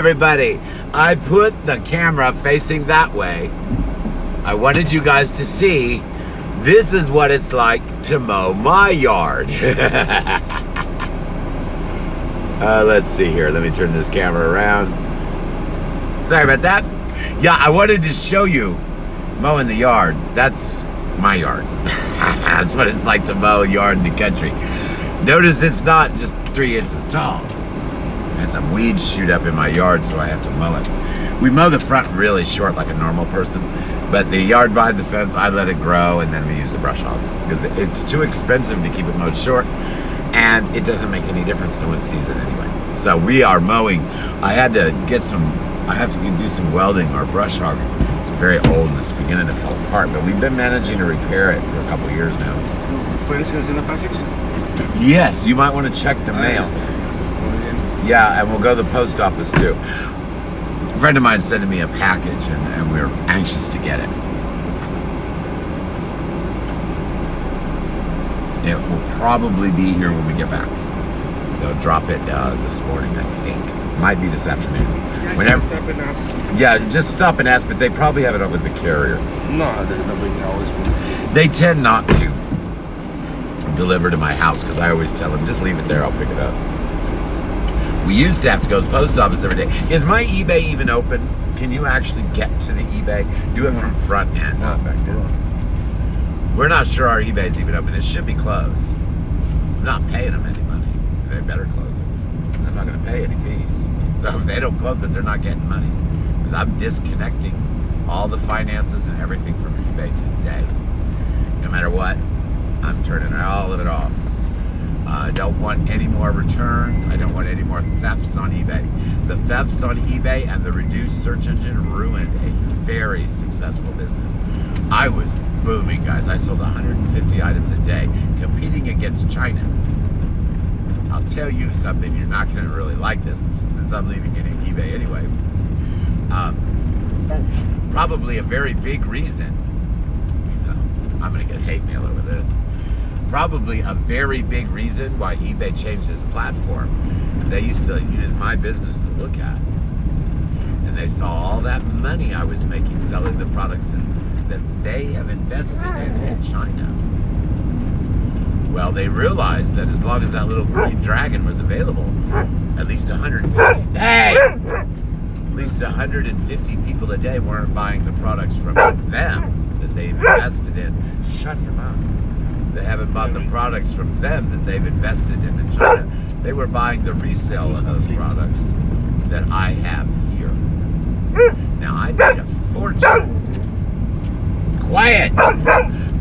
Everybody, I put the camera facing that way. I wanted you guys to see this is what it's like to mow my yard. Let's see here. Let me turn this camera around. Sorry about that. Yeah, I wanted to show you mowing the yard. That's my yard. That's what it's like to mow a yard in the country. Notice it's not just 3 inches tall. And some weeds shoot up in my yard, so I have to mow it. We mow the front really short like a normal person, but the yard behind the fence, I let it grow, and then we use the brush hog because it's too expensive to keep it mowed short, and it doesn't make any difference to what season anyway. So we are mowing. I have to do some welding or brush hogging. It's very old and it's beginning to fall apart, but we've been managing to repair it for a couple of years now. Friends has in the package? Yes, you might want to check the mail. Yeah, and we'll go to the post office too. A friend of mine sent me a package, and we're anxious to get it. It will probably be here when we get back. They'll drop it this morning, I think. Might be this afternoon. Yeah, Whenever. Stop and ask. Yeah, just stop and ask, but they probably have it over the carrier. No, there's nobody always. They tend not to deliver to my house because I always tell them, just leave it there, I'll pick it up. We used to have to go to the post office every day. Is my eBay even open? Can you actually get to the eBay? Do it from front end, not back end. We're not sure our eBay's even open. It should be closed. I'm not paying them any money. They better close it. I'm not going to pay any fees. So if they don't close it, they're not getting money. Because I'm disconnecting all the finances and everything from eBay today. No matter what, I'm turning all of it off. I don't want any more returns. I don't want any more thefts on eBay. The thefts on eBay and the reduced search engine ruined a very successful business. I was booming, guys. I sold 150 items a day, competing against China. I'll tell you something, you're not going to really like this since I'm leaving eBay anyway. Probably a very big reason. I'm going to get hate mail over this. Probably a very big reason why eBay changed its platform is they used to use my business to look at. And they saw all that money I was making selling the products that they have invested in China. Well, they realized that as long as that little green dragon was available, at least 150 people a day weren't buying the products from them that they've invested in. Shut them up. They haven't bought the products from them that they've invested in China. They were buying the resale of those products that I have here. Now, I made a fortune. Quiet!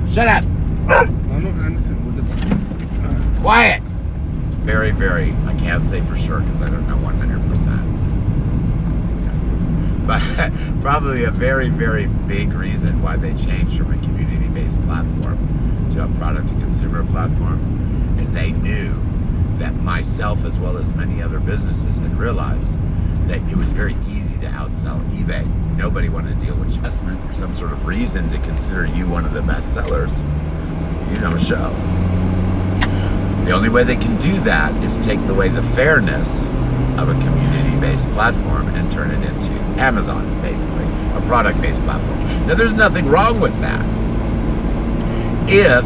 Shut up! Quiet! Very, very, I can't say for sure because I don't know 100%. But probably a very, very big reason why they changed from a community-based platform to a product-to-consumer platform is they knew that myself as well as many other businesses had realized that it was very easy to outsell eBay. Nobody wanted to deal with adjustment or some sort of reason to consider you one of the best sellers. You don't show. The only way they can do that is take away the fairness of a community-based platform and turn it into Amazon, basically, a product-based platform. Now, there's nothing wrong with that. If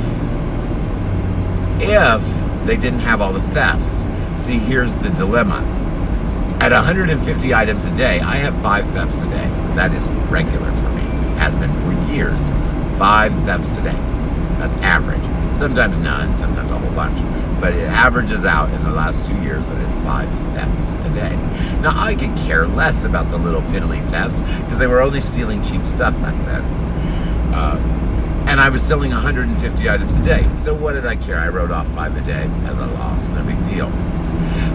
they didn't have all the thefts. See, here's the dilemma. At 150 items a day, I have 5 thefts a day. That is regular for me. Has been for years. 5 thefts a day. That's average. Sometimes none, sometimes a whole bunch. But it averages out in the last 2 years that it's 5 thefts a day. Now, I could care less about the little piddly thefts because they were only stealing cheap stuff back then. And I was selling 150 items a day. So what did I care? I wrote off 5 a day as a loss, no big deal.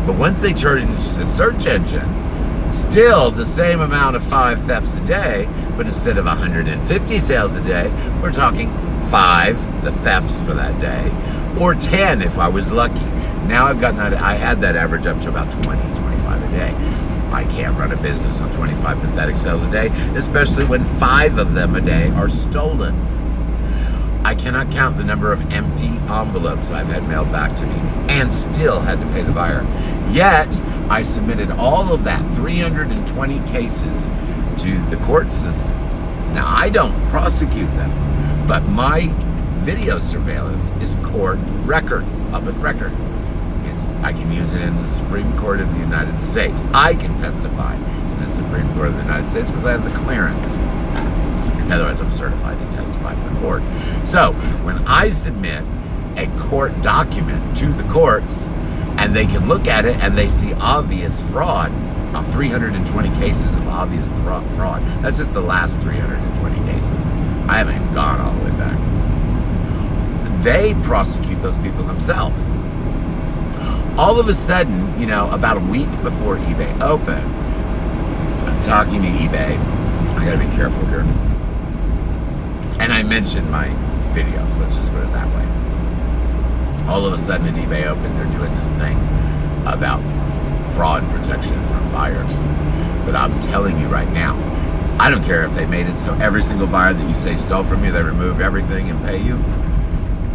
But once they changed the search engine, still the same amount of 5 thefts a day, but instead of 150 sales a day, we're talking 5, the thefts for that day, or 10 if I was lucky. Now I've gotten that, I had that average up to about 20, 25 a day. I can't run a business on 25 pathetic sales a day, especially when 5 of them a day are stolen. I cannot count the number of empty envelopes I've had mailed back to me and still had to pay the buyer. Yet, I submitted all of that, 320 cases, to the court system. Now, I don't prosecute them, but my video surveillance is court record, public record. I can use it in the Supreme Court of the United States. I can testify in the Supreme Court of the United States because I have the clearance. In other words, I'm certified to testify for court. So, when I submit a court document to the courts, and they can look at it and they see obvious fraud, 320 cases of obvious fraud. That's just the last 320 cases. I haven't even gone all the way back. They prosecute those people themselves. All of a sudden, about a week before eBay opened, I'm talking to eBay. I gotta be careful here. And I mentioned my videos, let's just put it that way. All of a sudden at eBay opened, they're doing this thing about fraud protection from buyers. But I'm telling you right now, I don't care if they made it so every single buyer that you say stole from you, they remove everything and pay you.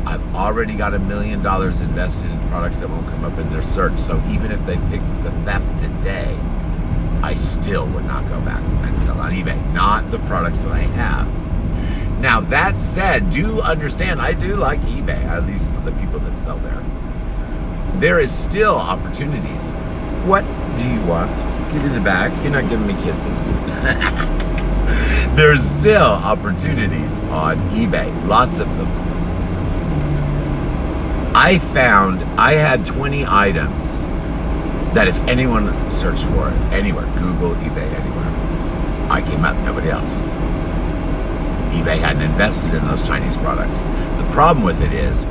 I've already got $1 million invested in products that won't come up in their search. So even if they fix the theft today, I still would not go back and sell on eBay. Not the products that I have. Now, that said, do understand, I do like eBay, at least the people that sell there. There is still opportunities. What do you want? Get in the back. You're not giving me kisses. There's still opportunities on eBay. Lots of them. I found I had 20 items that if anyone searched for it, anywhere, Google, eBay, anywhere, I came up, nobody else. eBay hadn't invested in those Chinese products. The problem with it is,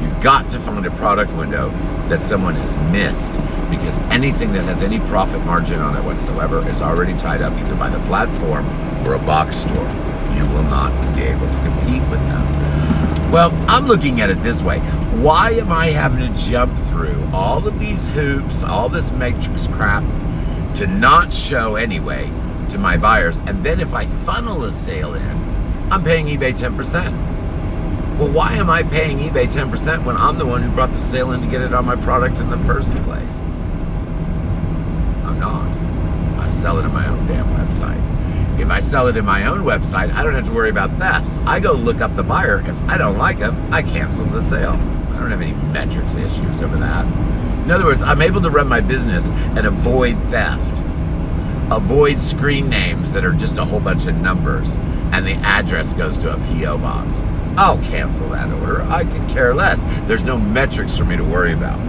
you've got to find a product window that someone has missed, because anything that has any profit margin on it whatsoever is already tied up either by the platform or a box store. You will not be able to compete with them. Well, I'm looking at it this way. Why am I having to jump through all of these hoops, all this matrix crap, to not show anyway to my buyers? And then if I funnel a sale in, I'm paying eBay 10%. Well, why am I paying eBay 10% when I'm the one who brought the sale in to get it on my product in the first place? I'm not. I sell it on my own damn website. If I sell it in my own website, I don't have to worry about thefts. I go look up the buyer. If I don't like them, I cancel the sale. I don't have any metrics issues over that. In other words, I'm able to run my business and avoid theft. Avoid screen names that are just a whole bunch of numbers and the address goes to a P.O. box. I'll cancel that order. I could care less. There's no metrics for me to worry about.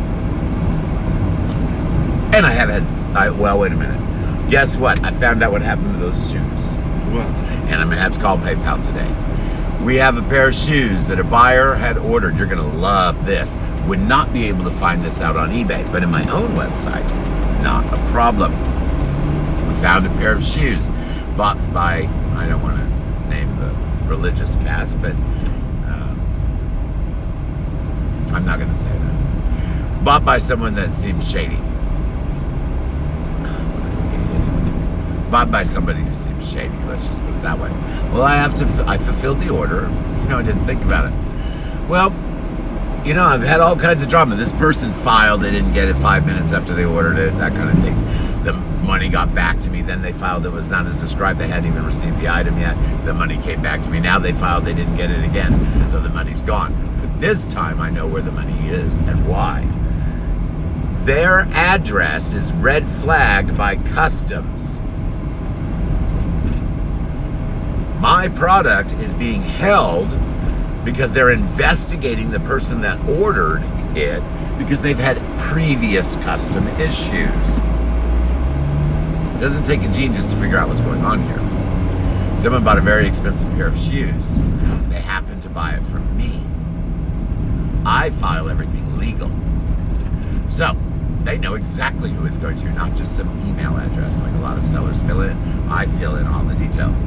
And I have had, well, wait a minute. Guess what? I found out what happened to those shoes. What? And I'm going to have to call PayPal today. We have a pair of shoes that a buyer had ordered. You're going to love this. Would not be able to find this out on eBay, but in my own website, not a problem. We found a pair of shoes bought by, I don't want to name the religious cast, but I'm not going to say that. Bought by someone that seems shady. Bought by somebody who seems shady, let's just put it that way. Well, I fulfilled the order. I didn't think about it. Well, I've had all kinds of drama. This person filed, they didn't get it 5 minutes after they ordered it, that kind of thing. The money got back to me, then they filed it was not as described. They hadn't even received the item yet. The money came back to me. Now they filed, they didn't get it again, so the money's gone. But this time I know where the money is and why. Their address is red flagged by customs. My product is being held because they're investigating the person that ordered it because they've had previous custom issues. It doesn't take a genius to figure out what's going on here. Someone bought a very expensive pair of shoes. They happened to buy it from me. I file everything legal. So, they know exactly who it's going to, not just some email address like a lot of sellers fill in. I fill in all the details.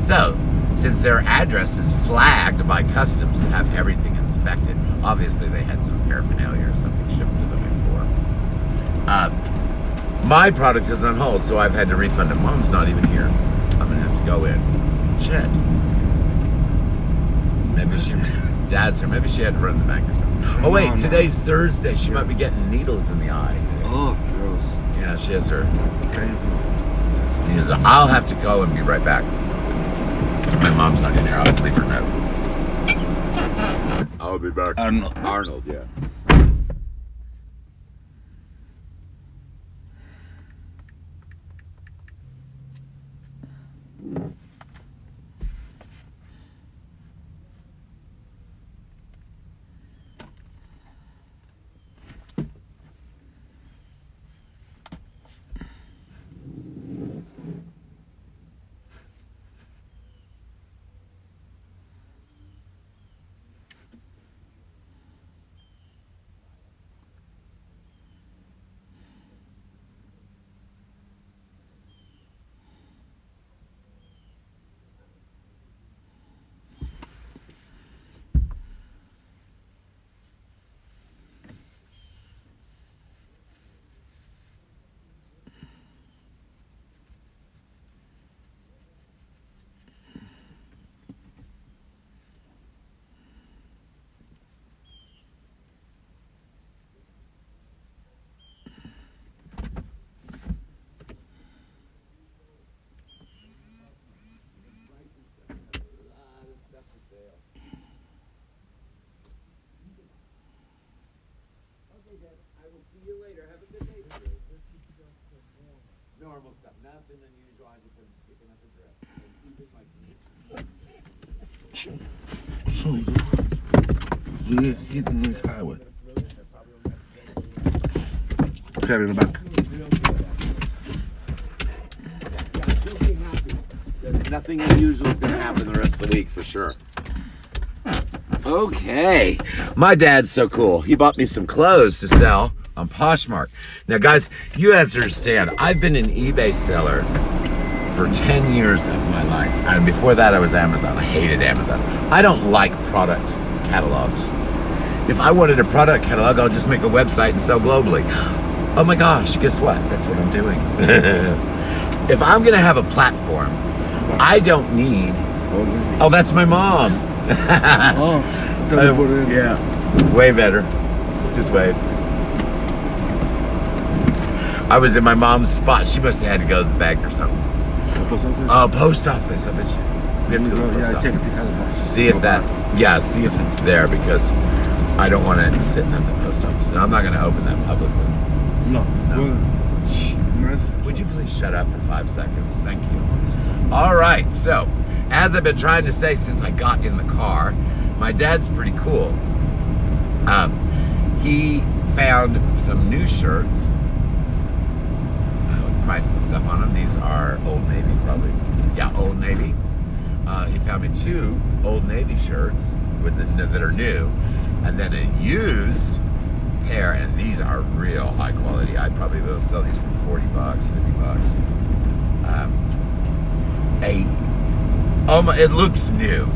So, since their address is flagged by customs to have everything inspected, obviously they had some paraphernalia or something shipped to them before. My product is on hold, so I've had to refund it. Mom's not even here. I'm going to have to go in. Shit. Dad's here. Maybe she had to run the bank or something. Oh, wait, today's Thursday. She might be getting needles in the eye today. Oh, gross. Yeah, she has her. Painful. He goes, I'll have to go and be right back. My mom's not in here. I'll leave her a note. I'll be back. Arnold, yeah. I will see you later. Have a good day. Normal stuff. Nothing unusual. I just am picking up a dress. So we're hitting the highway. Carry in the back. Nothing unusual is going to happen the rest of the week for sure. Okay. My dad's so cool. He bought me some clothes to sell on Poshmark. Now, guys, you have to understand, I've been an eBay seller for 10 years of my life. And before that, I was Amazon. I hated Amazon. I don't like product catalogs. If I wanted a product catalog, I'll just make a website and sell globally. Oh my gosh, guess what? That's what I'm doing. If I'm going to have a platform, I don't need... Oh, that's my mom. Yeah, way better. Just wave. I was in my mom's spot. She must have had to go to the bank or something. Post office? Post office. I bet you. We have to go to the post office. See if that. Yeah, see if it's there because I don't want it sitting at the post office. No, I'm not going to open that publicly. No. Nice. Would you please shut up for 5 seconds? Thank you. All right. So, as I've been trying to say since I got in the car, my dad's pretty cool. He found some new shirts with price and stuff on them. These are Old Navy, probably. Yeah, Old Navy. He found me 2 Old Navy shirts that are new, and then a used pair, and these are real high quality. I'd probably be able to sell these for $40, $50. It looks new.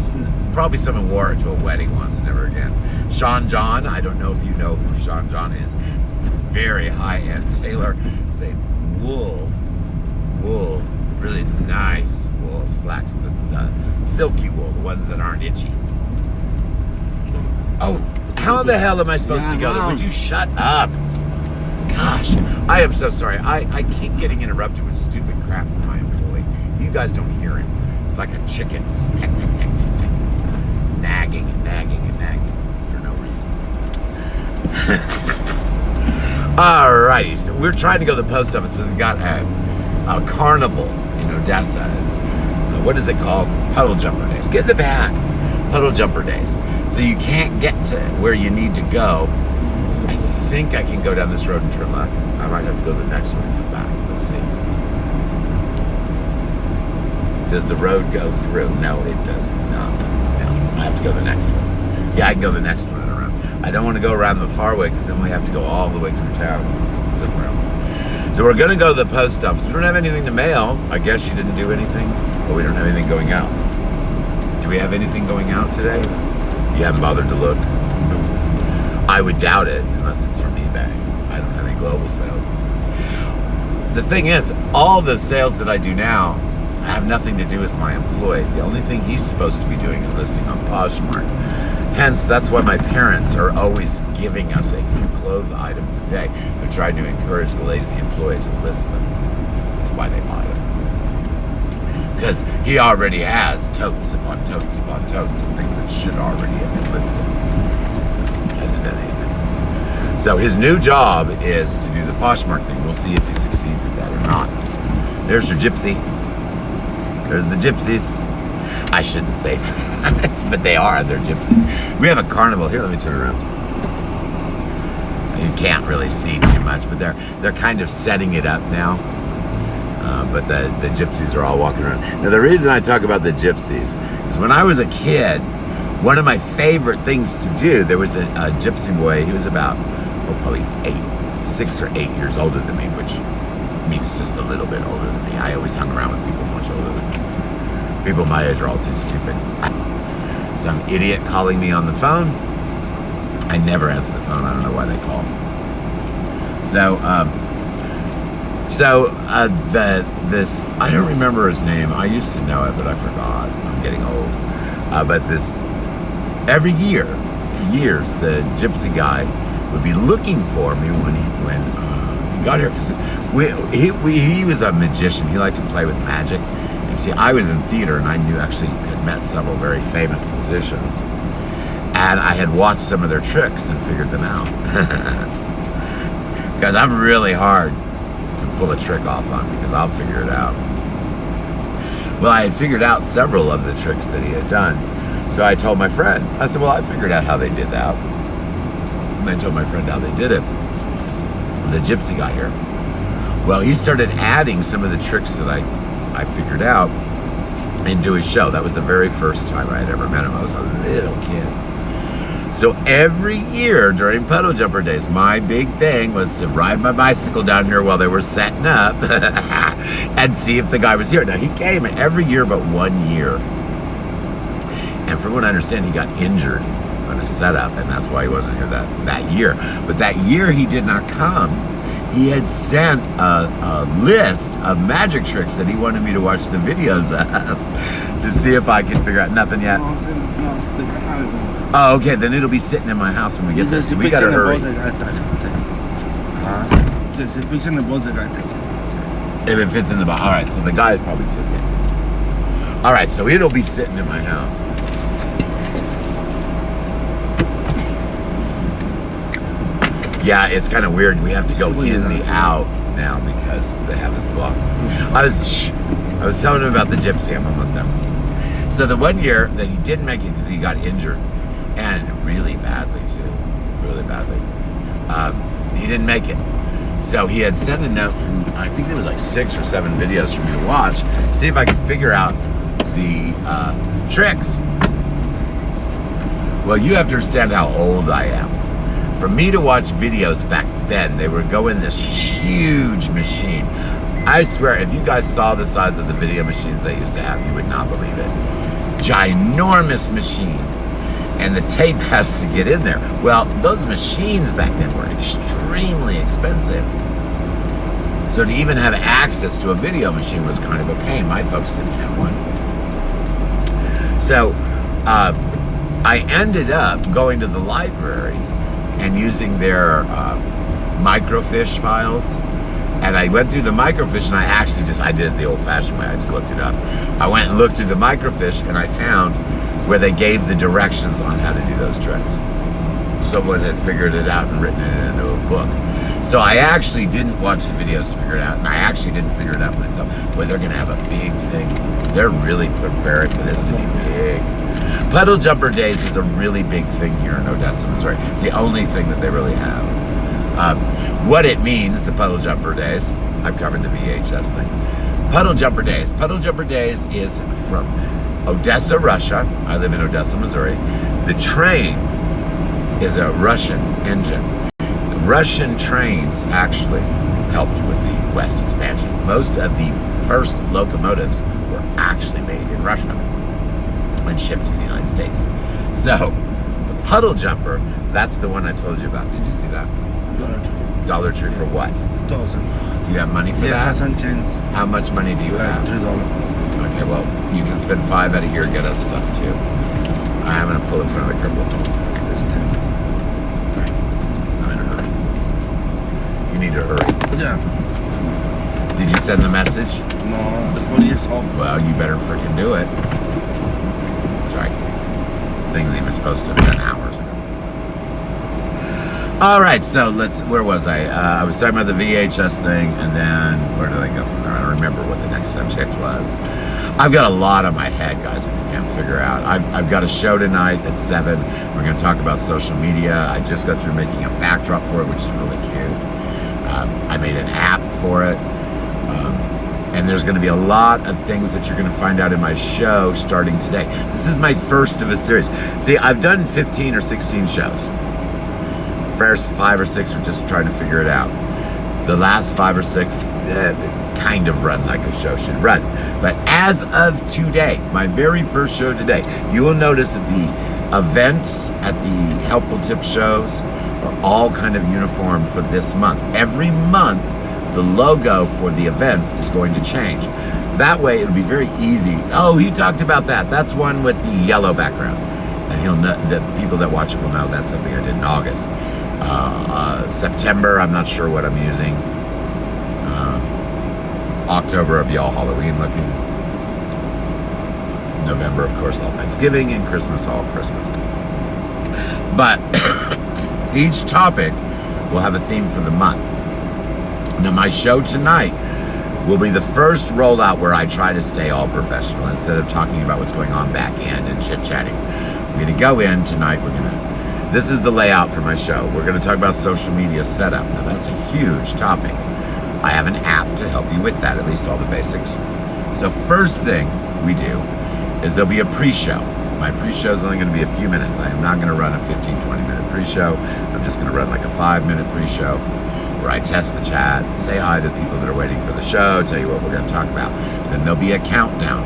Probably someone wore it to a wedding once, never again. Sean John, I don't know if you know who Sean John is. It's very high-end tailor. Say wool, really nice wool slacks, the silky wool, the ones that aren't itchy. Oh, how the hell am I supposed to go there? Would you shut up? Gosh, I am so sorry. I keep getting interrupted with stupid crap from my employee. You guys don't hear him. It's like a chicken, just peck, peck, peck, peck, peck. Nagging and nagging and nagging for no reason. Alrighty, so we're trying to go to the post office, but we've got a carnival in Odessa. It's, what is it called? Puddle Jumper Days. Get in the back. Puddle Jumper Days. So you can't get to where you need to go. I think I can go down this road and turn left. I might have to go to the next one and come back. Let's see. Does the road go through? No, it does not. No, I have to go the next one. Yeah, I can go the next one and around. I don't want to go around the far way because then we have to go all the way through town. So we're going to go to the post office. We don't have anything to mail. I guess you didn't do anything, but we don't have anything going out. Do we have anything going out today? You haven't bothered to look? No. I would doubt it unless it's from eBay. I don't have any global sales. The thing is, all the sales that I do now have nothing to do with my employee. The only thing he's supposed to be doing is listing on Poshmark. Hence, that's why my parents are always giving us a few clothes items a day. They're trying to encourage the lazy employee to list them. That's why they buy them. Because he already has totes upon totes upon totes of things that should already have been listed. So he hasn't done anything. So his new job is to do the Poshmark thing. We'll see if he succeeds at that or not. There's your gypsy. There's the gypsies. I shouldn't say that, but they are. They're gypsies. We have a carnival here. Let me turn around. You can't really see too much, but they're kind of setting it up now. But the gypsies are all walking around. Now, the reason I talk about the gypsies is when I was a kid, one of my favorite things to do, there was a gypsy boy. He was about, probably 6 or 8 years older than me, which means just a little bit older than me. I always hung around with people much older than me. People my age are all too stupid. Some idiot calling me on the phone. I never answer the phone. I don't know why they call. This I don't remember his name. I used to know it, but I forgot. I'm getting old. But this every year, for years, the gypsy guy would be looking for me when he got here. Because he was a magician. He liked to play with magic. See, I was in theater, and I had met several very famous musicians, and I had watched some of their tricks and figured them out. Because I'm really hard to pull a trick off on, because I'll figure it out. Well, I had figured out several of the tricks that he had done, so I told my friend. I said, well, I figured out how they did that. And I told my friend how they did it. The gypsy guy here. Well, he started adding some of the tricks that I figured out into his show. That was the very first time I had ever met him. I was a little kid. So every year during Puddle Jumper Days, my big thing was to ride my bicycle down here while they were setting up and see if the guy was here. Now, he came every year but 1 year. And from what I understand, he got injured on a setup, and that's why he wasn't here that year. But that year he did not come. He had sent a list of magic tricks that he wanted me to watch the videos of to see if I could figure out. Nothing yet. Oh, okay. Then it'll be sitting in my house when we get there. So we gotta hurry. If it fits in the box. All right. So the guy probably took it. All right. So it'll be sitting in my house. Yeah, it's kind of weird. We have to go in the out now because they have this block. I was telling him about the gypsy. I'm almost done. So the 1 year that he didn't make it because he got injured, and really badly too, really badly. He didn't make it. So he had sent a note from, I think there was like 6 or 7 videos for me to watch, see if I could figure out the tricks. Well, you have to understand how old I am. For me to watch videos back then, they would go in this huge machine. I swear, if you guys saw the size of the video machines they used to have, you would not believe it. Ginormous machine. And the tape has to get in there. Well, those machines back then were extremely expensive. So to even have access to a video machine was kind of a pain. My folks didn't have one. So I ended up going to the library and using their microfiche files. And I went through the microfiche, and I did it the old-fashioned way. I just looked it up. I went and looked through the microfiche, and I found where they gave the directions on how to do those tricks. Someone had figured it out and written it into a book. So I actually didn't watch the videos to figure it out, and I actually didn't figure it out myself. Boy, they're going to have a big thing. They're really preparing for this to be big. Puddle Jumper Days is a really big thing here in Odessa, Missouri. It's the only thing that they really have. What it means, the Puddle Jumper Days, I've covered the VHS thing. Puddle Jumper Days. Puddle Jumper Days is from Odessa, Russia. I live in Odessa, Missouri. The train is a Russian engine. Russian trains actually helped with the West expansion. Most of the first locomotives were actually made in Russia and shipped to the United States. So, the Puddle Jumper, that's the one I told you about. Did you see that? Dollar Tree for what? 1,000. Do you have money for that? Chance. How much money do you have? $3. Okay, well, you can spend $5 out of here and get us stuff too. I'm gonna pull in front of the curb. This too. Sorry. I'm in a hurry. You need to hurry. Yeah. Did you send the message? No, this one is off. Well, you better freaking do it. Sorry. Things even supposed to have been hours ago. All right, so where was I? I was talking about the VHS thing, and then where did I go from there? I don't remember what the next subject was. I've got a lot on my head, guys, if you can't figure out. I've got a show tonight at 7. We're going to talk about social media. I just got through making a backdrop for it, which is really cute. I made an app for it. And there's going to be a lot of things that you're going to find out in my show starting today. This is my first of a series. See, I've done 15 or 16 shows. First 5 or 6 were just trying to figure it out. The last 5 or 6 kind of run like a show should run. But as of today, my very first show today, you will notice that the events at the Helpful Tip shows are all kind of uniform for this month. Every month, the logo for the events is going to change. That way, it'll be very easy. Oh, he talked about that. That's one with the yellow background. And he'll know, the people that watch it will know that's something I did in August. September, I'm not sure what I'm using. October, I'll be all Halloween looking. November, of course, all Thanksgiving, and Christmas, all Christmas. But each topic will have a theme for the month. Now, my show tonight will be the first rollout where I try to stay all professional instead of talking about what's going on back end and chit-chatting. We're going to go in tonight. This is the layout for my show. We're going to talk about social media setup. Now, that's a huge topic. I have an app to help you with that, at least all the basics. So first thing we do is there'll be a pre-show. My pre-show is only going to be a few minutes. I am not going to run a 15, 20-minute pre-show. I'm just going to run like a 5-minute pre-show where I test the chat, say hi to the people that are waiting for the show, tell you what we're going to talk about. Then there'll be a countdown.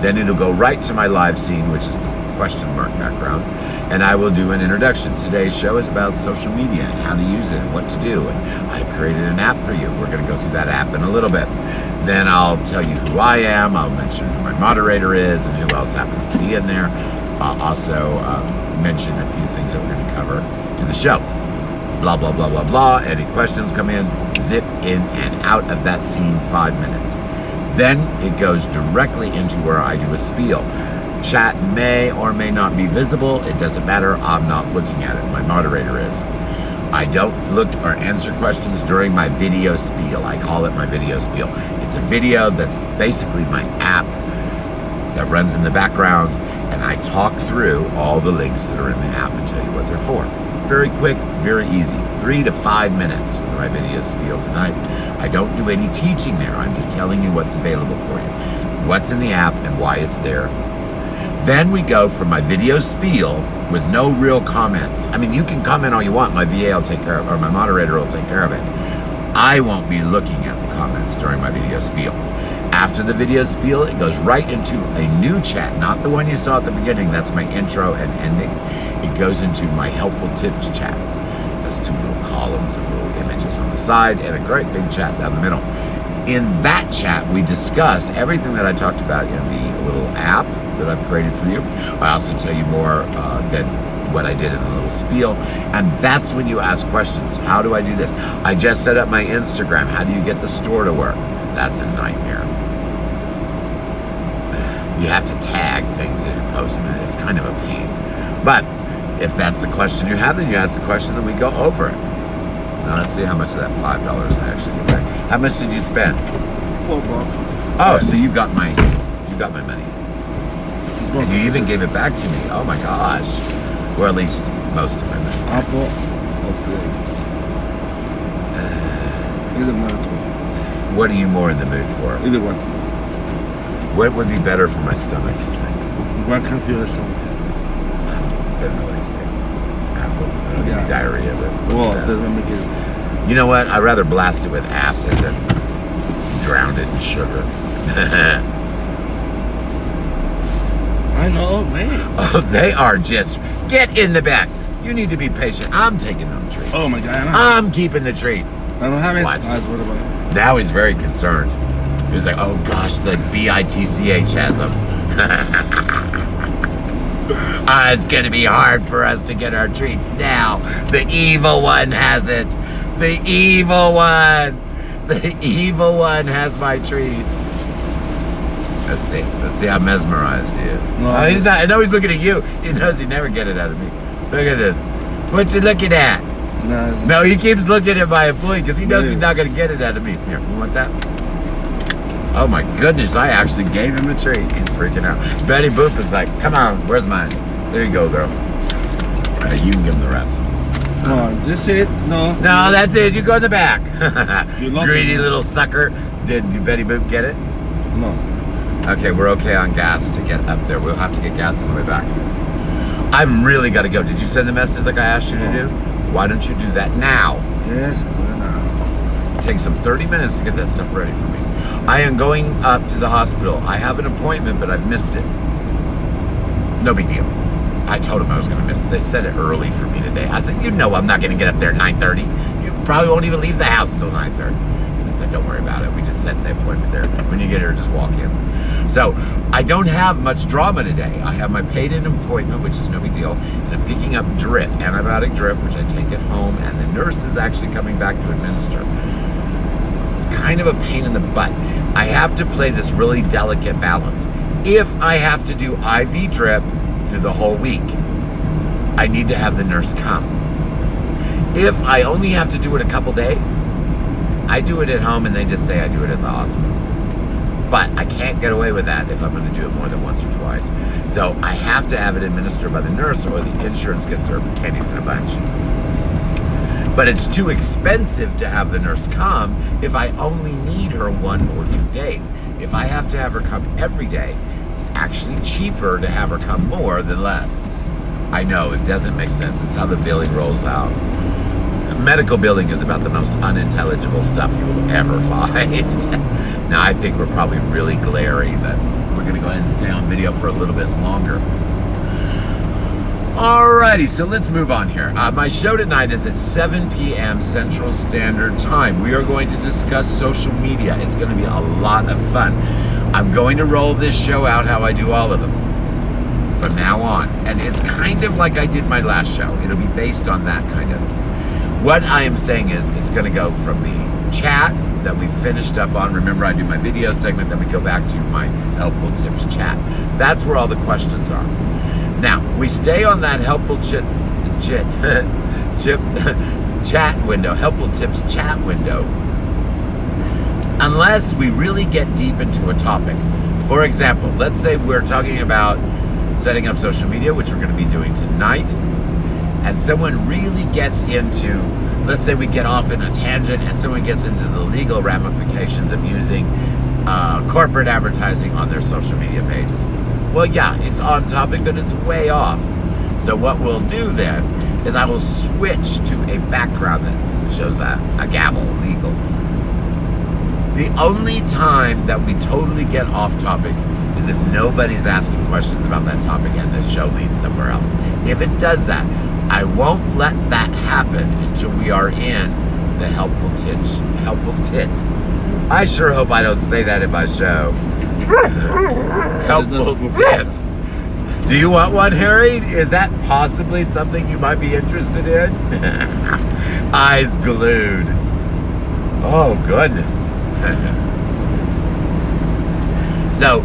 Then it'll go right to my live scene, which is the question mark background, and I will do an introduction. Today's show is about social media and how to use it and what to do. And I've created an app for you. We're going to go through that app in a little bit. Then I'll tell you who I am. I'll mention who my moderator is and who else happens to be in there. I'll also mention a few things that we're going to cover in the show. Blah, blah, blah, blah, blah. Any questions come in, zip in and out of that scene 5 minutes. Then it goes directly into where I do a spiel. Chat may or may not be visible. It doesn't matter. I'm not looking at it. My moderator is. I don't look or answer questions during my video spiel. I call it my video spiel. It's a video that's basically my app that runs in the background, and I talk through all the links that are in the app and tell you what they're for. Very quick, very easy. 3 to 5 minutes for my video spiel tonight. I don't do any teaching there. I'm just telling you what's available for you, what's in the app and why it's there. Then we go from my video spiel with no real comments. I mean, you can comment all you want. My VA will take care of it, or my moderator will take care of it. I won't be looking at the comments during my video spiel. After the video spiel, it goes right into a new chat, not the one you saw at the beginning. That's my intro and ending. It goes into my helpful tips chat. There's 2 little columns of little images on the side and a great big chat down the middle. In that chat, we discuss everything that I talked about in the little app that I've created for you. I also tell you more than what I did in the little spiel. And that's when you ask questions. How do I do this? I just set up my Instagram. How do you get the store to work? That's a nightmare. You have to tag things as you post them. It's kind of a pain. But if that's the question you have, then you ask the question, then we go over it. Now let's see how much of that $5 I actually get back. How much did you spend? $4. Oh, so you got my money. And you even gave it back to me. Oh my gosh. Or at least most of my money. Apple. Okay. Either one. What are you more in the mood for? Either one. What would be better for my stomach? What can feel the stomach? I don't know what he's saying. Apple. Yeah. Diarrhea. But Well, doesn't make it. you know what? I'd rather blast it with acid than drown it in sugar. I know, man. Oh, they are just... Get in the back. You need to be patient. I'm taking them treats. Oh my God, I'm keeping the treats. I don't have it. Watch I this. what about it? Now he's very concerned. He's like, oh gosh, the BITCH has them. It's going to be hard for us to get our treats now. The evil one has it. The evil one. The evil one has my treats. Let's see. Let's see how mesmerized he is. No. Oh, he's not. I know he's looking at you. He knows he'd never get it out of me. Look at this. What you looking at? No, he keeps looking at my employee because he knows he's not going to get it out of me. Here, you want that? Oh my goodness, I actually gave him a treat. He's freaking out. Betty Boop is like, come on, where's mine? There you go, girl. All right, you can give him the rest. No, this it? No. No, that's it. You go in the back. You lost Greedy it. little sucker. Did Betty Boop get it? No. Okay, we're okay on gas to get up there. We'll have to get gas on the way back. I've really got to go. Did you send the message like I asked you to do? Why don't you do that now? Yes, no. It takes them 30 minutes to get that stuff ready for me. I am going up to the hospital. I have an appointment, but I've missed it. No big deal. I told them I was going to miss it. They said it early for me today. I said, you know I'm not going to get up there at 9:30. You probably won't even leave the house till 9:30. I said, don't worry about it. We just set the appointment there. When you get here, just walk in. So I don't have much drama today. I have my paid-in appointment, which is no big deal, and I'm picking up drip, antibiotic drip, which I take at home, and the nurse is actually coming back to administer. It's kind of a pain in the butt. I have to play this really delicate balance. If I have to do IV drip through the whole week, I need to have the nurse come. If I only have to do it a couple days, I do it at home and they just say I do it at the hospital. But I can't get away with that if I'm going to do it more than once or twice. So I have to have it administered by the nurse or the insurance gets their pennies in a bunch. But it's too expensive to have the nurse come if I only need her 1 or 2 days. If I have to have her come every day, it's actually cheaper to have her come more than less. I know, it doesn't make sense. It's how the billing rolls out. Medical billing is about the most unintelligible stuff you will ever find. Now, I think we're probably really glary, but we're going to go ahead and stay on video for a little bit longer. Alrighty, so let's move on here. My show tonight is at 7 p.m. Central Standard Time. We are going to discuss social media. It's going to be a lot of fun. I'm going to roll this show out how I do all of them from now on. And it's kind of like I did my last show. It'll be based on that kind of. What I am saying is it's going to go from the chat that we finished up on. Remember, I do my video segment, then we go back to my helpful tips chat. That's where all the questions are. Now, we stay on that helpful chat window, helpful tips chat window, unless we really get deep into a topic. For example, let's say we're talking about setting up social media, which we're going to be doing tonight, and someone really gets into, let's say we get off in a tangent and someone gets into the legal ramifications of using corporate advertising on their social media pages. Well, yeah, it's on topic, but it's way off. So what we'll do then is I will switch to a background that shows a gavel, legal. The only time that we totally get off topic is if nobody's asking questions about that topic and the show leads somewhere else. If it does that, I won't let that happen until we are in the helpful tits. I sure hope I don't say that in my show. Helpful tips. Do you want one, Harry? Is that possibly something you might be interested in? Eyes glued. Oh, goodness. So,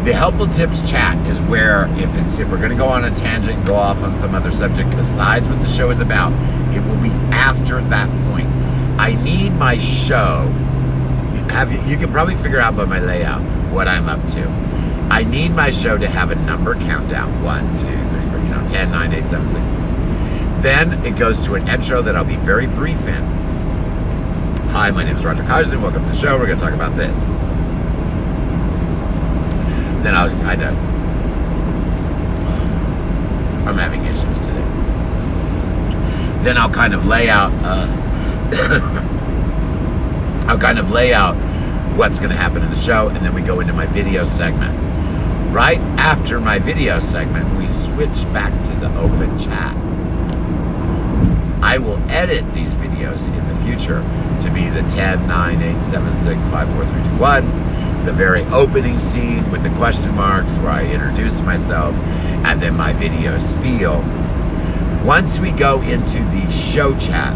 the helpful tips chat is where if we're going to go on a tangent and go off on some other subject besides what the show is about, it will be after that point. I need my show. You can probably figure out by my layout what I'm up to. I need my show to have a number countdown. 1, 2, 3, 10, 9, 8, 7, 6. Then it goes to an intro that I'll be very brief in. Hi, my name is Roger Keyserling. Welcome to the show. We're going to talk about this. Then I know. I'm having issues today. Then I'll kind of lay out what's going to happen in the show, and then we go into my video segment. Right after my video segment, we switch back to the open chat. I will edit these videos in the future to be the 10, 9, 8, 7, 6, 5, 4, 3, 2, 1. the very opening scene with the question marks where I introduce myself, and then my video spiel. Once we go into the show chat,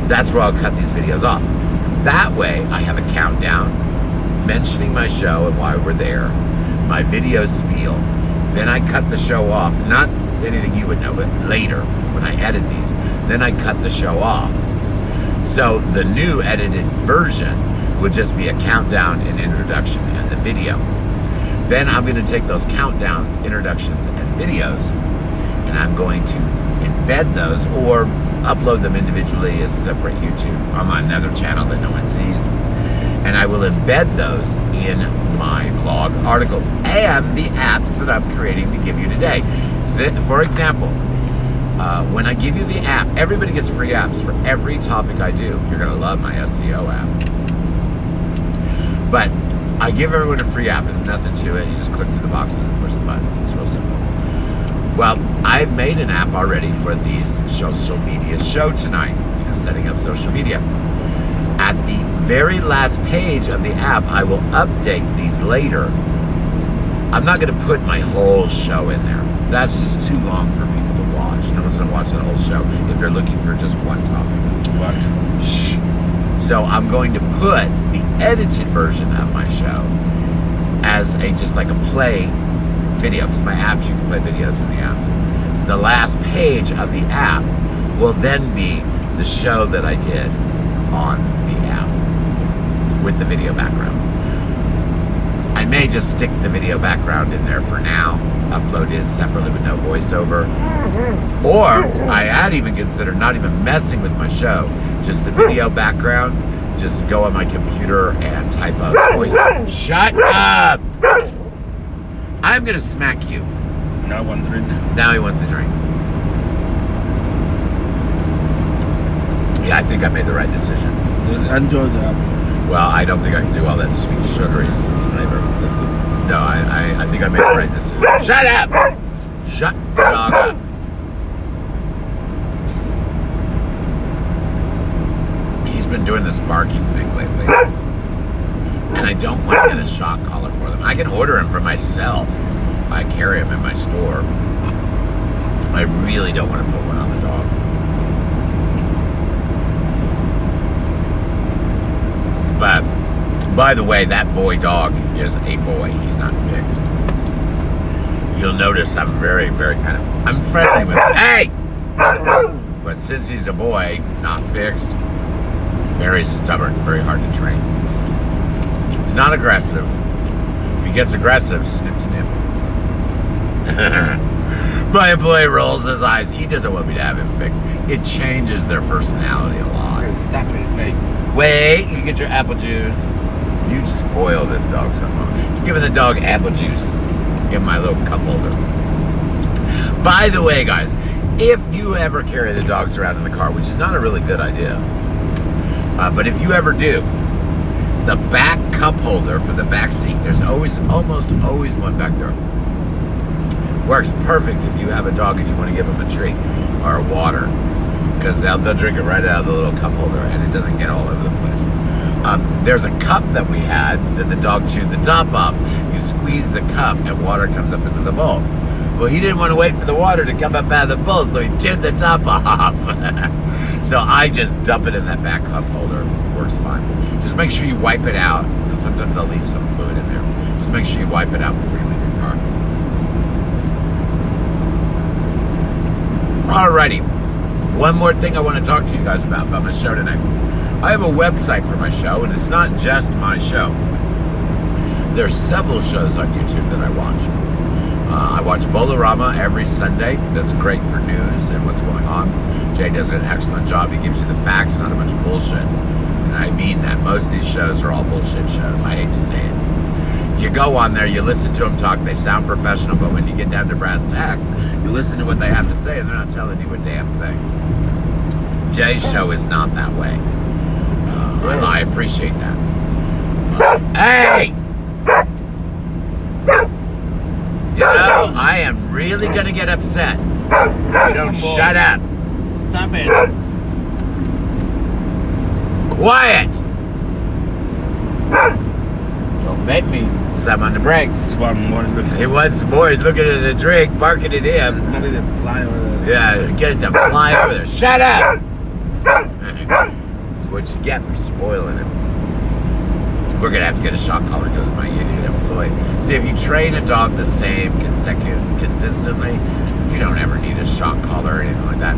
that's where I'll cut these videos off. That way I have a countdown mentioning my show and why we're there, my video spiel. Then I cut the show off, not anything you would know, but later when I edit these, then I cut the show off. So the new edited version would just be a countdown and introduction and the video. Then I'm going to take those countdowns, introductions, and videos, and I'm going to embed those or upload them individually as separate YouTube on another channel that no one sees. And I will embed those in my blog articles and the apps that I'm creating to give you today. For example, when I give you the app, everybody gets free apps for every topic I do. You're going to love my SEO app. But I give everyone a free app. There's nothing to it. You just click through the boxes and push the buttons. It's real simple. Well, I've made an app already for these social media show tonight, setting up social media. At the very last page of the app, I will update these later. I'm not going to put my whole show in there. That's just too long for people to watch. No one's going to watch the whole show if they're looking for just one topic. What? Shh. So I'm going to put the edited version of my show as just like a play video, because my apps, you can play videos in the apps. The last page of the app will then be the show that I did on the app with the video background. I may just stick the video background in there for now, upload it separately with no voiceover. Or I had even considered not even messing with my show, just the video background, just go on my computer and type out voice. Shut up! I'm gonna smack you. Now one drink. Now he wants a drink. Yeah, I think I made the right decision. Enjoy the apple. Well, I don't think I can do all that sweet sugary flavor. No, I think I made the right decision. Shut up! Shut the dog up. He's been doing this barking thing lately. And I don't want to get a shock collar for them. I can order them for myself. I carry them in my store. I really don't want to put one on the dog. But, by the way, that boy dog is a boy. He's not fixed. You'll notice I'm very, very I'm friendly with him. Hey! But since he's a boy, not fixed, very stubborn, very hard to train. Not aggressive. If he gets aggressive, snip, snip. My employee rolls his eyes. He doesn't want me to have him fixed. It changes their personality a lot. Stop it, mate. Wait, you get your apple juice. You spoil this dog somehow. Just giving the dog apple juice. Give him my little cup holder. By the way, guys, if you ever carry the dogs around in the car, which is not a really good idea, but if you ever do, the back cup holder for the back seat, there's almost always one back there. Works perfect if you have a dog and you want to give them a treat or a water, because they'll drink it right out of the little cup holder and it doesn't get all over the place. There's a cup that we had that the dog chewed the top off. You squeeze the cup and water comes up into the bowl. Well, he didn't want to wait for the water to come up out of the bowl, so he chewed the top off. So I just dump it in that back cup holder. Works fine. Just make sure you wipe it out, because sometimes I'll leave some fluid in there. Just make sure you wipe it out before you leave your car. Alrighty. One more thing I want to talk to you guys about my show tonight. I have a website for my show, and it's not just my show. There's several shows on YouTube that I watch. I watch Bolorama every Sunday. That's great for news and what's going on. Jay does an excellent job. He gives you the facts, not a bunch of bullshit. And I mean that. Most of these shows are all bullshit shows. I hate to say it. You go on there, you listen to them talk, they sound professional, but when you get down to brass tacks, you listen to what they have to say, and they're not telling you a damn thing. Jay's show is not that way. I appreciate that. Hey! You know, I am really gonna get upset if you don't shut up. Stop it. Quiet! Make me slam on the brakes. This one more looking. He wants more. He's looking at the drink, barking at him. Let it fly over there. Yeah, get it to fly over there. Shut up! That's what you get for spoiling him. We're gonna have to get a shock collar because of my idiot employee. See, if you train a dog the same consistently, you don't ever need a shock collar or anything like that.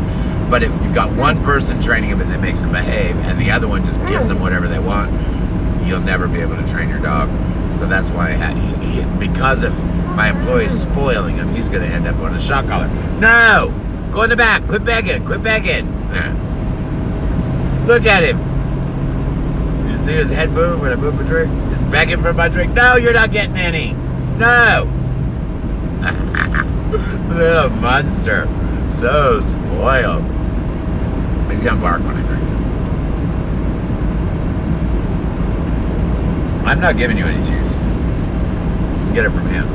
But if you've got one person training him and that makes him behave, and the other one just gives them whatever they want, you'll never be able to train your dog. So that's why because of my employees spoiling him, he's going to end up on a shock collar. No! Go in the back. Quit begging. Quit begging. Look at him. You see his head move when I move my drink? He's begging for my drink. No, you're not getting any. No. Little monster. So spoiled. He's going to bark when I drink. I'm not giving you any juice. Get it from him.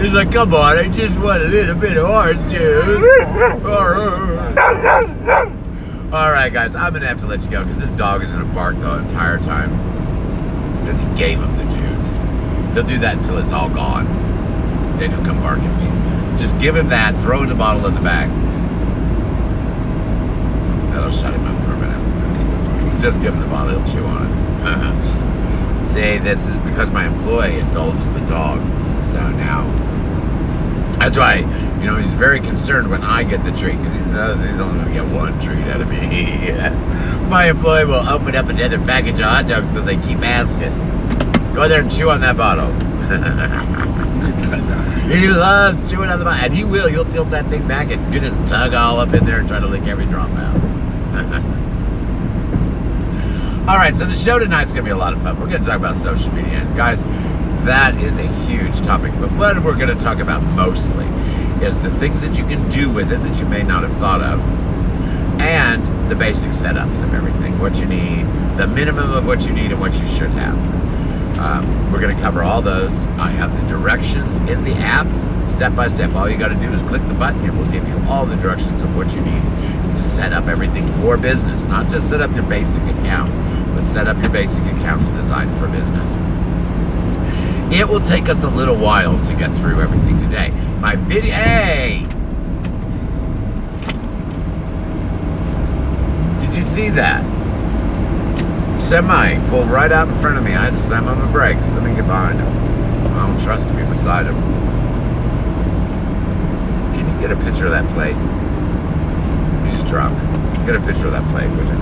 He's like, come on, I just want a little bit of orange juice. Alright guys, I'm going to have to let you go because this dog is going to bark the entire time because he gave him the juice. He'll do that until it's all gone. Then he'll come bark at me. Just give him that, throw in the bottle in the bag. That'll shut him up for a minute. Just give him the bottle, he'll chew on it. See, this is because my employee indulged the dog. So now, that's why, he's very concerned when I get the treat because he knows he's only going to get one treat out of me. My employee will open up another package of hot dogs because they keep asking. Go there and chew on that bottle. He loves chewing on the bottle. And he will. He'll tilt that thing back and get his tongue all up in there and try to lick every drop out. All right, so the show tonight's going to be a lot of fun. We're going to talk about social media. And guys, that is a huge topic. But what we're going to talk about mostly is the things that you can do with it that you may not have thought of. And the basic setups of everything. What you need, the minimum of what you need and what you should have. We're going to cover all those. I have the directions in the app, step by step. All you got to do is click the button and we'll give you all the directions of what you need to set up everything for business. Not just set up your basic account, but set up your basic accounts designed for business. It will take us a little while to get through everything today. My video, hey! Did you see that? Semi pulled right out in front of me. I had to slam on the brakes. Let me get behind him. I don't trust to be beside him. Can you get a picture of that plate? He's drunk. Get a picture of that plate, would you?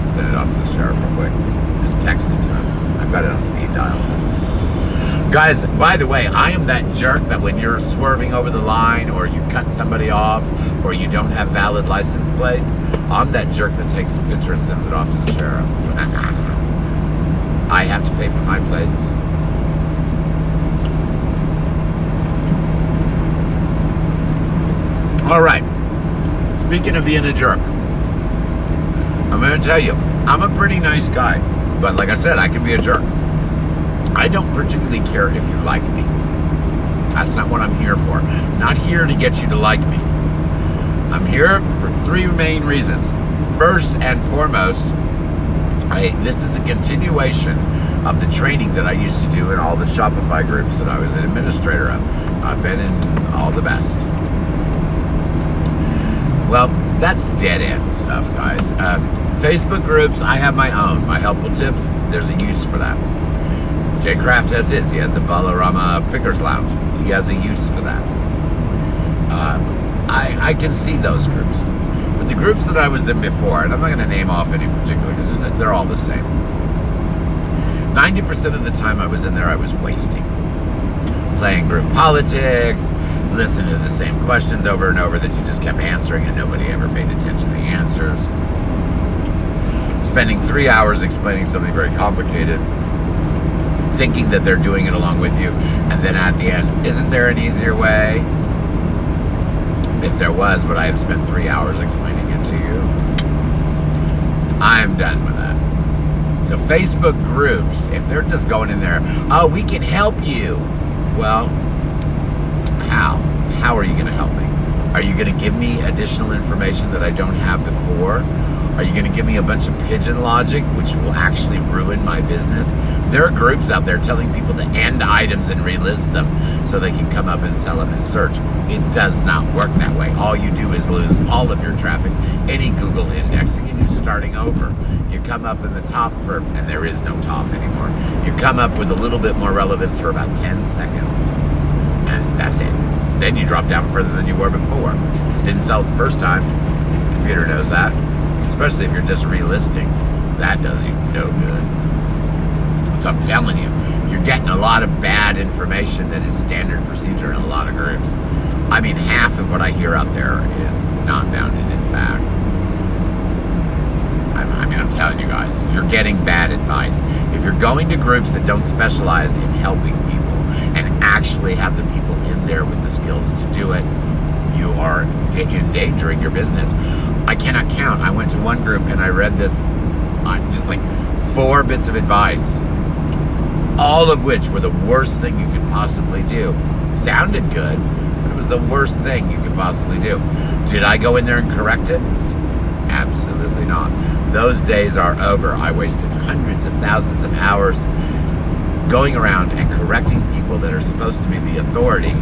Send it off to the sheriff real quick. Just text it to him. I've got it on speed dial. Guys, by the way, I am that jerk that when you're swerving over the line or you cut somebody off or you don't have valid license plates, I'm that jerk that takes a picture and sends it off to the sheriff. I have to pay for my plates. All right. Speaking of being a jerk, I'm going to tell you, I'm a pretty nice guy. But like I said, I can be a jerk. I don't particularly care if you like me. That's not what I'm here for. Not here to get you to like me. I'm here for three main reasons. First and foremost, this is a continuation of the training that I used to do in all the Shopify groups that I was an administrator of. I've been in all the best. Well, that's dead end stuff, guys. Facebook groups, I have my own. My helpful tips, there's a use for that. Jay Kraft has his. He has the Ballarama Pickers Lounge. He has a use for that. I can see those groups. But the groups that I was in before, and I'm not going to name off any particular because they're all the same. 90% of the time I was in there, I was wasting. Playing group politics, listening to the same questions over and over that you just kept answering and nobody ever paid attention to the answers. Spending 3 hours explaining something very complicated, thinking that they're doing it along with you, and then at the end, isn't there an easier way? If there was, would I have spent 3 hours explaining it to you? I'm done with that. So Facebook groups, if they're just going in there, oh, we can help you. Well, how? How are you going to help me? Are you going to give me additional information that I don't have before? Are you going to give me a bunch of pigeon logic, which will actually ruin my business? There are groups out there telling people to end items and relist them so they can come up and sell them in search. It does not work that way. All you do is lose all of your traffic, any Google indexing, and you're starting over. You come up in the top and there is no top anymore. You come up with a little bit more relevance for about 10 seconds, and that's it. Then you drop down further than you were before. Didn't sell it the first time. Computer knows that. Especially if you're just relisting. That does you no good. So I'm telling you, you're getting a lot of bad information that is standard procedure in a lot of groups. I mean, half of what I hear out there is not founded in fact. I'm telling you guys, you're getting bad advice. If you're going to groups that don't specialize in helping people and actually have the people in there with the skills to do it, you are endangering your business. I cannot count. I went to one group and I read this, just like 4 bits of advice, all of which were the worst thing you could possibly do. Sounded good, but it was the worst thing you could possibly do. Did I go in there and correct it? Absolutely not. Those days are over. I wasted hundreds of thousands of hours going around and correcting people that are supposed to be the authority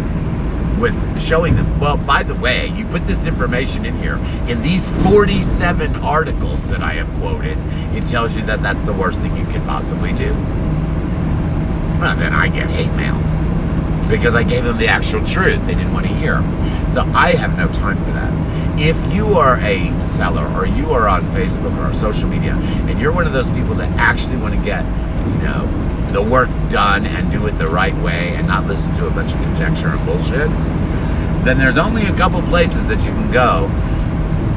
with showing them, well, by the way, you put this information in here. In these 47 articles that I have quoted, it tells you that that's the worst thing you could possibly do. Well, then I get hate mail because I gave them the actual truth they didn't want to hear. So I have no time for that. If you are a seller or you are on Facebook or social media and you're one of those people that actually want to get, the work done and do it the right way and not listen to a bunch of conjecture and bullshit, then there's only a couple places that you can go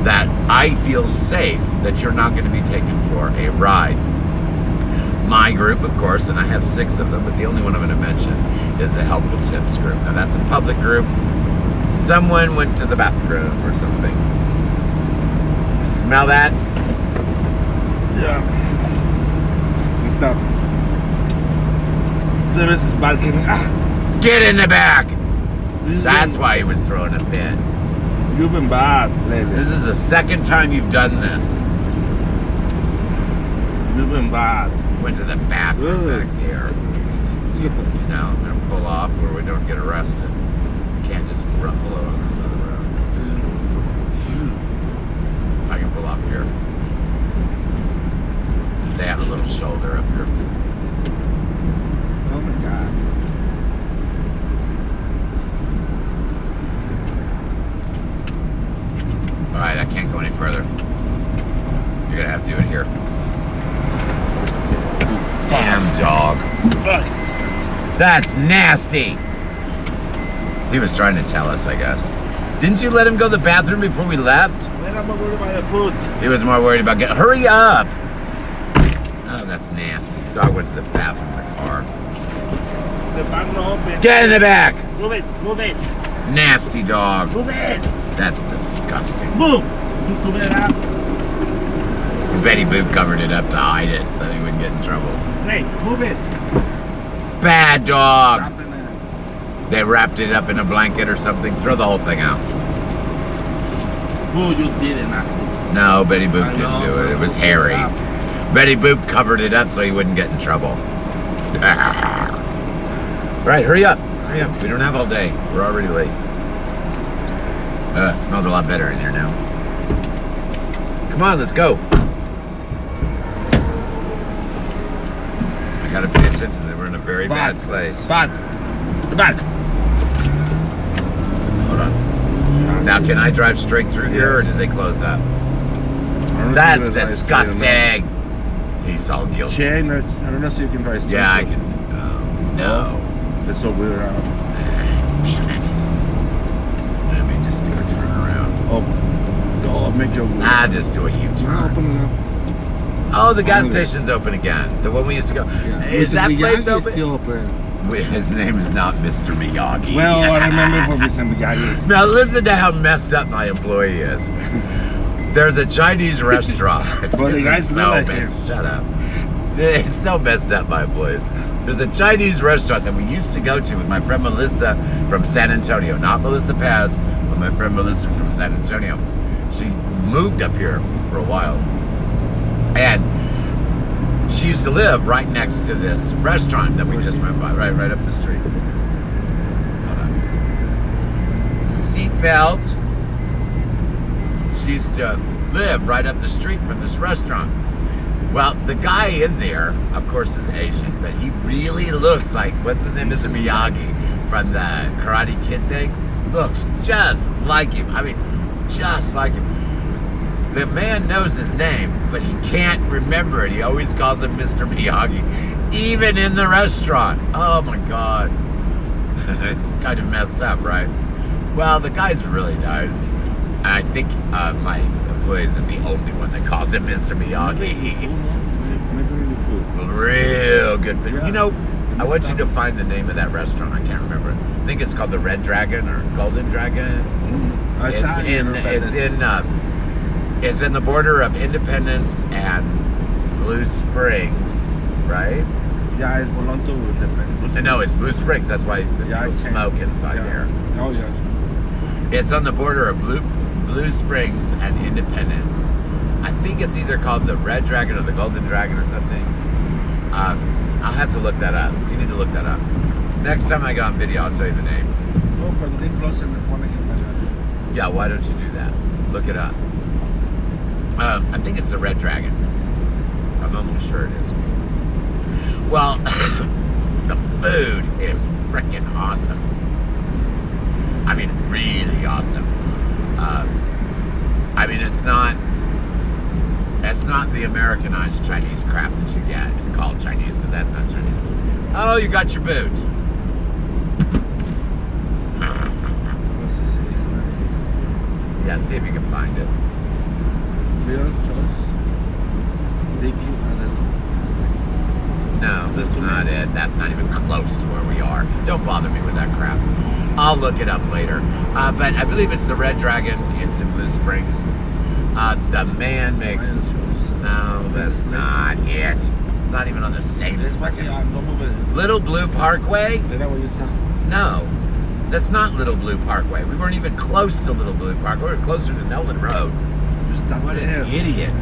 that I feel safe that you're not going to be taken for a ride. My group, of course, and I have 6 of them, but the only one I'm going to mention is the Helpful Tips group. Now that's a public group. Someone went to the bathroom or something. Smell that? Yeah. Stop. There is this balcony. Get in the back! That's why he was throwing a fit. You've been bad lately. This is the second time you've done this. You've been bad. Went to the bathroom back there. No, I'm going to pull off where we don't get arrested. Can't just pull over on this other road. I can pull off here. They have a little shoulder up here. Oh my God. Alright, I can't go any further. You're going to have to do it here. Damn dog. That's nasty. He was trying to tell us, I guess. Didn't you let him go to the bathroom before we left? I'm not worried about the food. He was more worried about getting... Hurry up! Oh, that's nasty. The dog went to the bathroom in the car. The back no open. Get in the back! Move it, move it. Nasty dog. Move it. That's disgusting. Move. Move it up. Betty Boop covered it up to hide it so he wouldn't get in trouble. Hey, move it. Bad dog. They wrapped it up in a blanket or something. Throw the whole thing out. Oh, you did it, nasty. No, Betty Boop didn't do it. It was hairy. Betty Boop covered it up so he wouldn't get in trouble. Right, hurry up. Hurry up. We don't have all day. We're already late. It smells a lot better in here now. Come on, let's go. I gotta pay attention. We're in a very bad place. Back. The back. Hold on. Now, can I drive straight through here, or did they close that? That's disgusting. He's all guilty. Chain, I don't know if you can drive straight. Yeah, I can. No. It's so weird out. Damn it. Let me just do a turnaround. Oh, make your... Just do a U-turn. Open it up. Oh, the gas station's open again. The one we used to go. Yeah. Is that place open? Still open. His name is not Mr. Miyagi. Well, I remember for Mr. Miyagi. Now listen to how messed up my employee is. There's a Chinese restaurant. Well, the guys so messed. Shut up. It's so messed up, my employees. There's a Chinese restaurant that we used to go to with my friend Melissa from San Antonio. Not Melissa Paz, but my friend Melissa from San Antonio. She moved up here for a while. And she used to live right next to this restaurant that we just went by, right up the street. Hold on. Seatbelt. She used to live right up the street from this restaurant. Well, the guy in there, of course, is Asian, but he really looks like, what's his name? Mr. Miyagi from the Karate Kid thing. Looks just like him. I mean, just like him. The man knows his name, but he can't remember it. He always calls him Mr. Miyagi, even in the restaurant. Oh my God. It's kind of messed up, right? Well, the guy's really nice. And I think my employee isn't the only one that calls him Mr. Miyagi. Maybe food. Real good food. Yeah. You know, I want you to find the name of that restaurant. I can't remember it. I think it's called the Red Dragon or Golden Dragon. It's in the border of Independence and Blue Springs, right? Yeah, it's belong to Independence. No, it's Blue Springs. That's why the people smoke inside there. Oh, yes. It's on the border of Blue Springs and Independence. I think it's either called the Red Dragon or the Golden Dragon or something. I'll have to look that up. You need to look that up. Next time I go on video, I'll tell you the name. Oh, but they close in the phone again. Yeah, why don't you do that? Look it up. I think it's the Red Dragon. I'm almost sure it is. Well, the food is freaking awesome. I mean, really awesome. I mean, it's not the Americanized Chinese crap that you get and call Chinese, because that's not Chinese food. Oh, you got your boot. What's this? Yeah, see if you can find it. Real choice. Debut. No, that's not it. That's not even close to where we are. Don't bother me with that crap. I'll look it up later. But I believe it's the Red Dragon. It's in Blue Springs. The man makes... No, that's not it. It's not even on the same... Little Blue Parkway? No. That's not Little Blue Parkway. We weren't even close to Little Blue Parkway. We were closer to Nelson Road. Just stop What there. an idiot.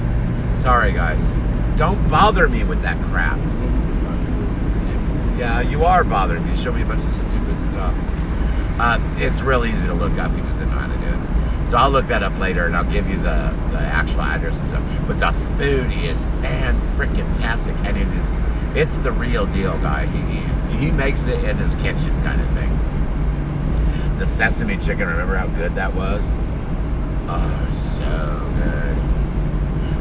Sorry, guys. Don't bother me with that crap. Yeah, you are bothering me. Show me a bunch of stupid stuff. It's real easy to look up. You just didn't know how to do it. So I'll look that up later, and I'll give you the actual address and stuff. But the food is fan-frickin-tastic, and it's the real deal, guy. He makes it in his kitchen kind of thing. The sesame chicken, remember how good that was? Oh, so good.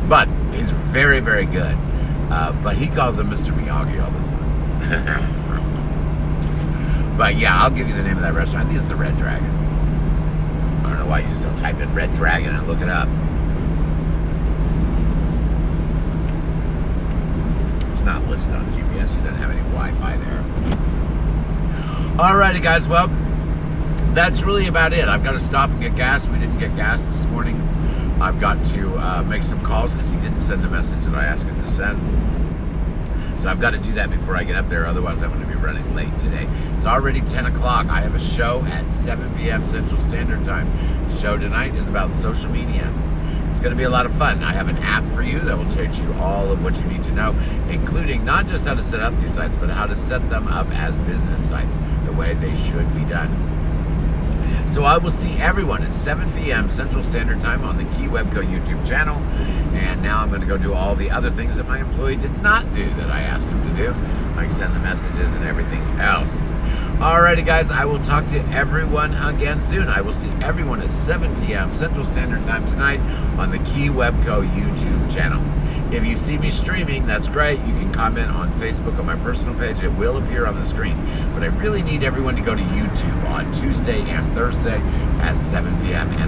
But he's very, very good. But he calls him Mr. Miyagi all the time. But yeah, I'll give you the name of that restaurant. I think it's the Red Dragon. I don't know why you just don't type in Red Dragon and look it up. It's not listed on GPS. It doesn't have any Wi-Fi there. Alrighty, guys. Well, that's really about it. I've got to stop and get gas. We didn't get gas this morning. I've got to make some calls because he didn't send the message that I asked him to send. So I've got to do that before I get up there. Otherwise, I'm going to be running late today. It's already 10 o'clock. I have a show at 7 p.m. Central Standard Time. The show tonight is about social media. It's going to be a lot of fun. I have an app for you that will teach you all of what you need to know, including not just how to set up these sites, but how to set them up as business sites the way they should be done. So I will see everyone at 7 p.m. Central Standard Time on the Keywebco YouTube channel. And now I'm going to go do all the other things that my employee did not do that I asked him to do, like send the messages and everything else. Alrighty, guys, I will talk to everyone again soon. I will see everyone at 7 p.m. Central Standard Time tonight on the Keywebco YouTube channel. If you see me streaming, that's great. You can comment on Facebook on my personal page. It will appear on the screen. But I really need everyone to go to YouTube on Tuesday and Thursday at 7 p.m.